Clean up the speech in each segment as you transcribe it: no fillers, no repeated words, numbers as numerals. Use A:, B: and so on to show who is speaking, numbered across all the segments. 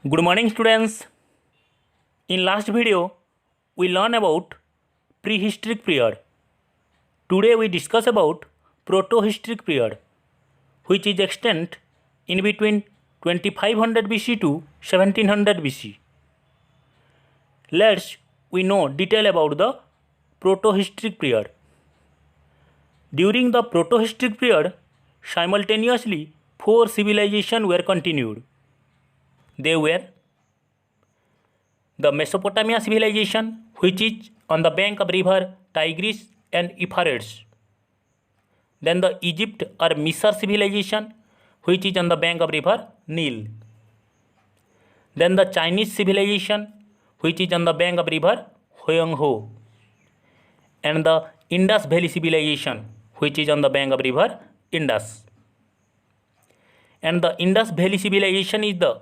A: Good morning students. In last video we learned about prehistoric period. Today we discuss about protohistoric period which is extent in between 2500 BC to 1700 BC. Let's we know detail about the protohistoric period. During the protohistoric period simultaneously four civilizations were continued. They were the Mesopotamia civilization, which is on the bank of river Tigris and Euphrates. Then the Egypt or Misr civilization, which is on the bank of river Nile. Then the Chinese civilization, which is on the bank of river Huanghe. And the Indus Valley civilization, which is on the bank of river Indus. And the Indus Valley civilization is the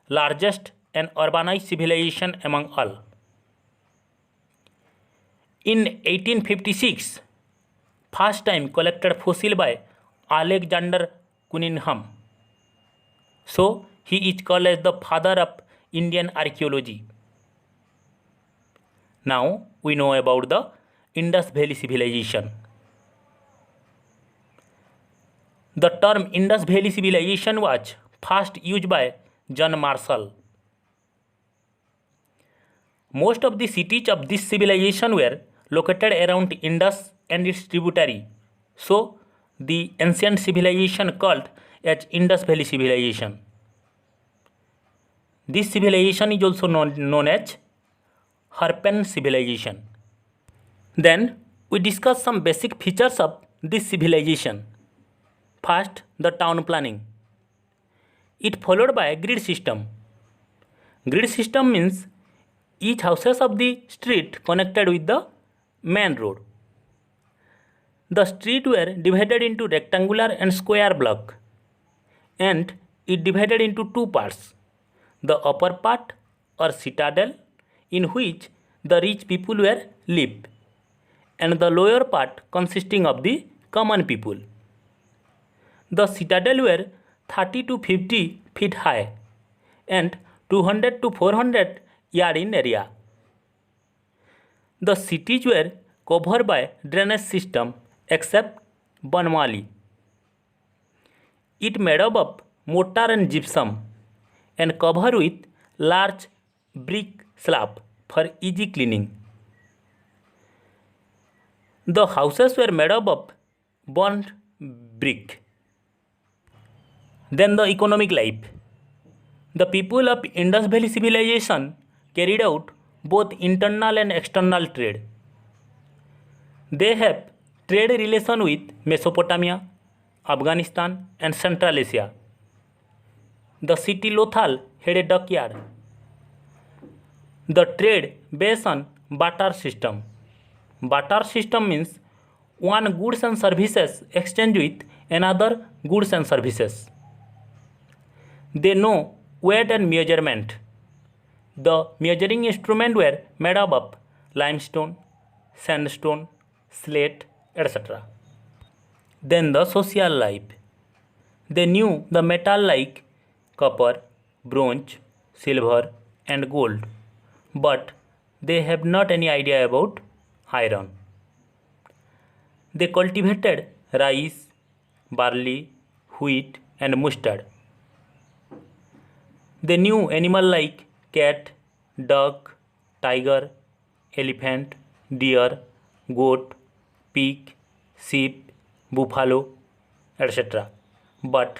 A: largest and urbanized civilization among all. In 1856, first time collected fossil by Alexander Cunningham. So he is called as the father of Indian archaeology. Now we know about the Indus Valley civilization. The term Indus Valley civilization was first used by John Marshall. Most of the cities of this civilization were located around Indus and its tributary. So, the ancient civilization called as Indus Valley civilization. This civilization is also known as Harappan civilization. Then, we discuss some basic features of this civilization. First, the town planning. It followed by a grid system. Grid system means each houses of the street connected with the main road. The street were divided into rectangular and square block, and it divided into two parts. The upper part or citadel, in which the rich people were live, and the lower part consisting of the common people. The citadel were 30 to 50 feet high and 200 to 400 yard in area. The cities were covered by drainage system except Banmali. It made up of mortar and gypsum and covered with large brick slab for easy cleaning. The houses were made up of burnt brick. Then the economic life. The people of Indus Valley civilization carried out both internal and external trade. They have trade relation with Mesopotamia, Afghanistan and Central Asia. The city Lothal had a dockyard. The trade based on barter system. Barter system means one goods and services exchange with another goods and services. They know weight and measurement. The measuring instruments were made up of limestone, sandstone, slate, etc. Then the social life. They knew the metal like copper, bronze, silver and gold, but they have not any idea about iron. They cultivated rice, barley, wheat and mustard. They knew animal like cat, duck, tiger, elephant, deer, goat, pig, sheep, buffalo, etc. but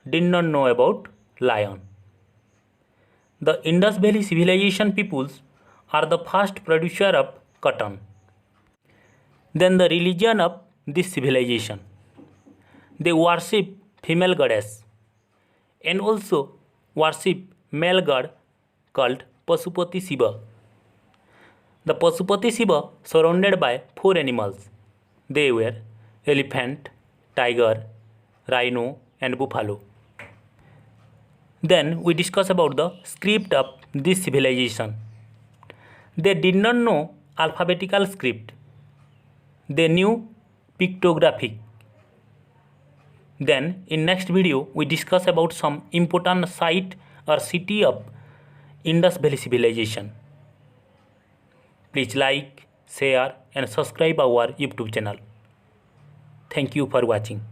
A: did not know about lion. The Indus Valley civilization peoples are the first producer of cotton. Then the religion of this civilization. They worship female goddess and also worship male god called Pasupati Shiva. The Pasupati Shiva surrounded by four animals. They were elephant, tiger, rhino and buffalo. Then we discuss about the script of this civilization. They did not know alphabetical script. They knew pictographic. Then in next video we discuss about some important site or city of Indus Valley civilization? Please like, share and subscribe our YouTube channel. Thank you for watching.